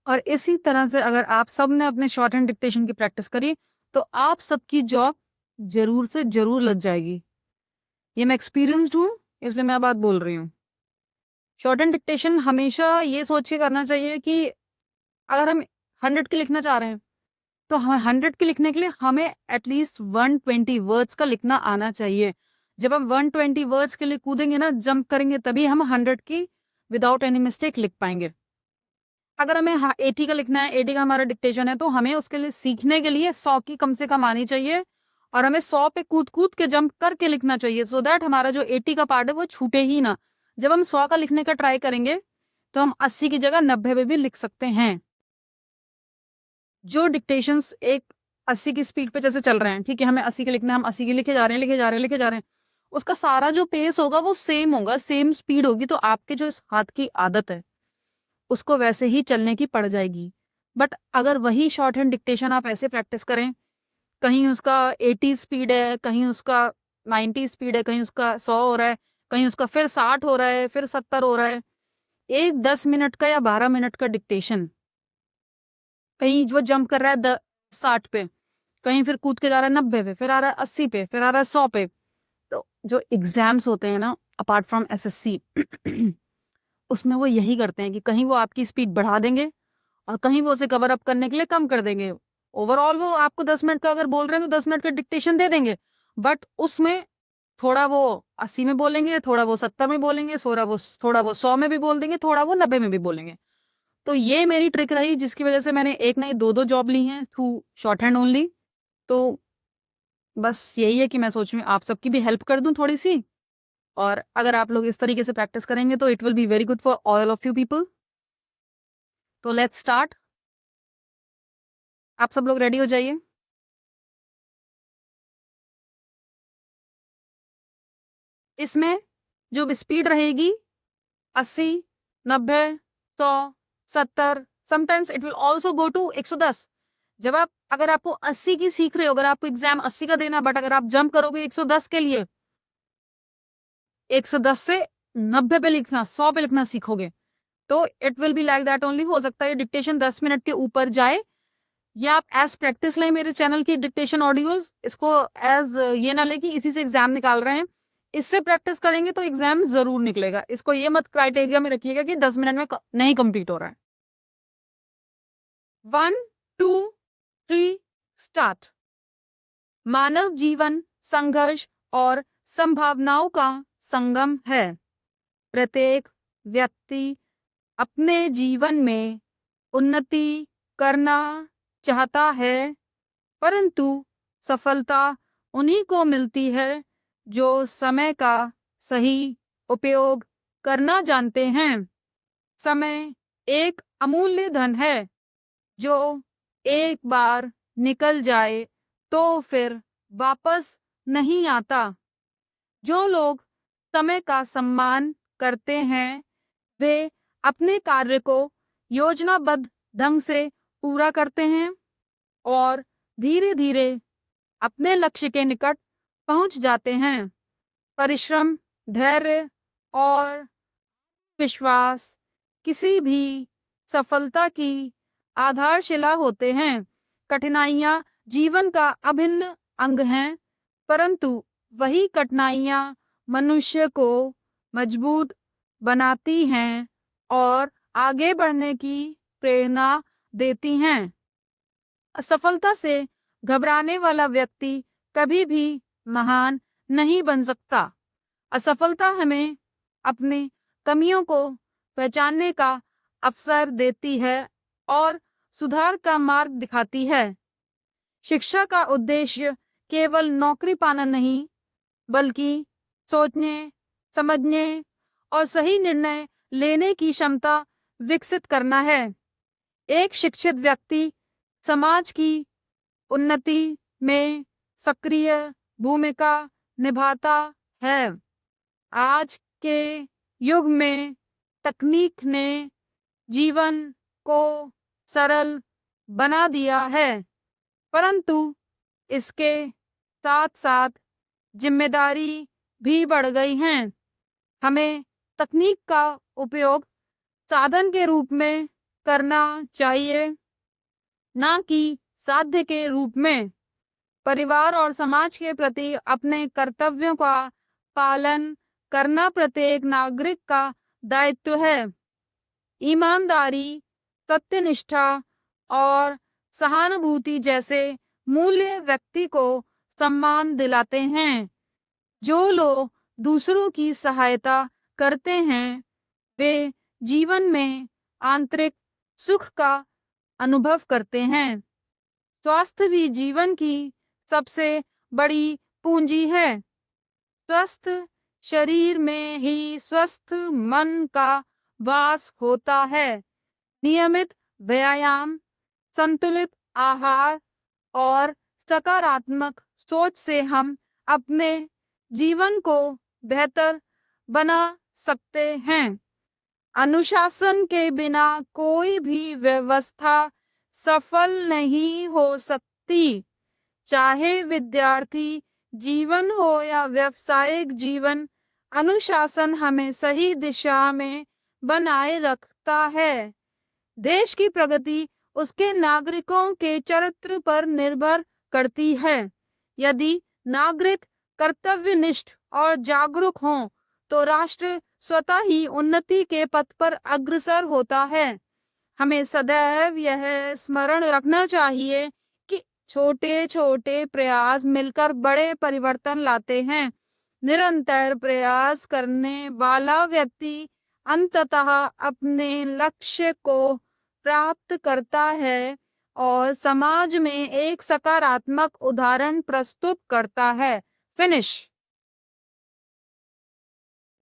और इसी तरह से अगर आप सब ने अपने शॉर्ट हैंड डिक्टेशन की प्रैक्टिस करी तो आप सबकी जॉब जरूर से जरूर लग जाएगी। ये मैं एक्सपीरियंस्ड हूँ, इसलिए मैं बात बोल रही हूँ। शॉर्ट हैंड डिक्टेशन हमेशा ये सोच के करना चाहिए कि अगर हम 100 की लिखना चाह रहे हैं तो हम 100 की लिखने के लिए हमें एटलीस्ट 120 वर्ड्स का लिखना आना चाहिए। जब हम 120 वर्ड्स के लिए कूदेंगे ना, जंप करेंगे, तभी हम 100 की विदाउट एनी मिस्टेक लिख पाएंगे। अगर हमें 80 का लिखना है, 80 का हमारा डिक्टेशन है, तो हमें उसके लिए सीखने के लिए 100 की कम से कम आनी चाहिए और हमें 100 पे कूद कूद के जंप करके लिखना चाहिए, सो दैट हमारा जो 80 का पार्ट है वो छूटे ही ना। जब हम 100 का लिखने का ट्राई करेंगे तो हम 80 की जगह 90 पे भी लिख सकते हैं। जो डिक्टेशंस एक 80 की स्पीड पे जैसे चल रहे हैं, ठीक है, हमें 80 के लिखना है, हम 80 के लिखे जा रहे हैं, लिखे जा रहे हैं, लिखे जा रहे हैं, उसका सारा जो पेस होगा वो सेम होगा, सेम स्पीड होगी, तो आपके जो इस हाथ की आदत है उसको वैसे ही चलने की पड़ जाएगी। बट अगर वही शॉर्ट हैंड डिक्टेशन आप ऐसे प्रैक्टिस करें, कहीं उसका 80 स्पीड है, कहीं उसका 90 स्पीड है, कहीं उसका 100 हो रहा है, कहीं उसका फिर 60 हो रहा है, फिर 70 हो रहा है, एक 10 मिनट का या 12 मिनट का डिक्टेशन, कहीं वो जंप कर रहा है 60 पे, कहीं फिर कूद के जा रहा है 90 पे, फिर आ रहा है 80 पे, फिर आ रहा है 100 पे। तो जो एग्जाम्स होते हैं ना अपार्ट फ्रॉम एसएससी उसमें वो यही करते हैं कि कहीं वो आपकी स्पीड बढ़ा देंगे और कहीं वो उसे कवर अप करने के लिए कम कर देंगे। ओवरऑल वो आपको 10 मिनट का अगर बोल रहे हैं तो 10 मिनट का डिक्टेशन दे देंगे, बट उसमें थोड़ा वो 80 में बोलेंगे, थोड़ा वो 70 में बोलेंगे, थोड़ा वो 100 में भी बोल देंगे, थोड़ा वो 90 में भी बोलेंगे। तो ये मेरी ट्रिक रही जिसकी वजह से मैंने एक नहीं दो दो जॉब ली हैं थ्रू शॉर्ट हैंड ओनली। तो बस यही है कि मैं सोच रही हूँ आप सबकी भी हेल्प कर दूं थोड़ी सी, और अगर आप लोग इस तरीके से प्रैक्टिस करेंगे तो it will be very good for all of you people. तो लेट्स स्टार्ट। आप सब लोग रेडी हो जाइए। इसमें जो स्पीड रहेगी 80, 90, 100, 70, sometimes it will also go to 110। जब आप अगर आपको 80 की सीख रहे हो, अगर आपको एग्जाम 80 का देना, बट अगर आप जंप करोगे 110 के लिए, 110 से 90 पे लिखना, 100 पे लिखना सीखोगे, तो it will be like that only. हो सकता है डिक्टेशन 10 मिनट के ऊपर जाए, या आप एज प्रैक्टिस लें मेरे चैनल की डिक्टेशन ऑडियोज, इसको एज ये ना ले कि इसी से एग्जाम निकाल रहे हैं। इससे प्रैक्टिस करेंगे तो एग्जाम जरूर निकलेगा, इसको ये मत क्राइटेरिया में रखिएगा कि 10 मिनट में नहीं कंप्लीट हो रहा है। 1, 2, 3 स्टार्ट। मानव जीवन संघर्ष और संभावनाओं का संगम है। प्रत्येक व्यक्ति अपने जीवन में उन्नति करना चाहता है, परंतु सफलता उन्हीं को मिलती है जो समय का सही उपयोग करना जानते हैं। समय एक अमूल्य धन है जो एक बार निकल जाए तो फिर वापस नहीं आता। जो लोग समय का सम्मान करते हैं वे अपने कार्य को योजनाबद्ध ढंग से पूरा करते हैं और धीरे धीरे अपने लक्ष्य के निकट पहुंच जाते हैं। परिश्रम, धैर्य और विश्वास किसी भी सफलता की आधारशिला होते हैं। कठिनाइयां जीवन का अभिन्न अंग हैं, परंतु वही कठिनाइयां मनुष्य को मजबूत बनाती हैं और आगे बढ़ने की प्रेरणा देती हैं। असफलता से घबराने वाला व्यक्ति कभी भी महान नहीं बन सकता। असफलता हमें अपनी कमियों को पहचानने का अवसर देती है और सुधार का मार्ग दिखाती है। शिक्षा का उद्देश्य केवल नौकरी पाना नहीं, बल्कि सोचने, समझने और सही निर्णय लेने की क्षमता विकसित करना है। एक शिक्षित व्यक्ति समाज की उन्नति में सक्रिय भूमिका निभाता है। आज के युग में तकनीक ने जीवन को सरल बना दिया है, परंतु इसके साथ साथ जिम्मेदारी भी बढ़ गई हैं। हमें तकनीक का उपयोग साधन के रूप में करना चाहिए, ना कि साध्य के रूप में। परिवार और समाज के प्रति अपने कर्तव्यों का पालन करना प्रत्येक नागरिक का दायित्व है। ईमानदारी, सत्यनिष्ठा और सहानुभूति जैसे मूल्य व्यक्ति को सम्मान दिलाते हैं। जो लोग दूसरों की सहायता करते हैं, वे जीवन में आंतरिक सुख का अनुभव करते हैं। स्वास्थ्य भी जीवन की सबसे बड़ी पूंजी है। स्वस्थ शरीर में ही स्वस्थ मन का वास होता है। नियमित व्यायाम, संतुलित आहार और सकारात्मक सोच से हम अपने जीवन को बेहतर बना सकते हैं। अनुशासन के बिना कोई भी व्यवस्था सफल नहीं हो सकती। चाहे विद्यार्थी जीवन हो या व्यावसायिक जीवन, अनुशासन हमें सही दिशा में बनाए रखता है। देश की प्रगति उसके नागरिकों के चरित्र पर निर्भर करती है। यदि नागरिक कर्तव्यनिष्ठ और जागरूक हों, तो राष्ट्र स्वतः ही उन्नति के पथ पर अग्रसर होता है। हमें सदैव यह स्मरण रखना चाहिए कि छोटे छोटे प्रयास मिलकर बड़े परिवर्तन लाते हैं। निरंतर प्रयास करने वाला व्यक्ति अंततः अपने लक्ष्य को प्राप्त करता है और समाज में एक सकारात्मक उदाहरण प्रस्तुत करता है। फिनिश।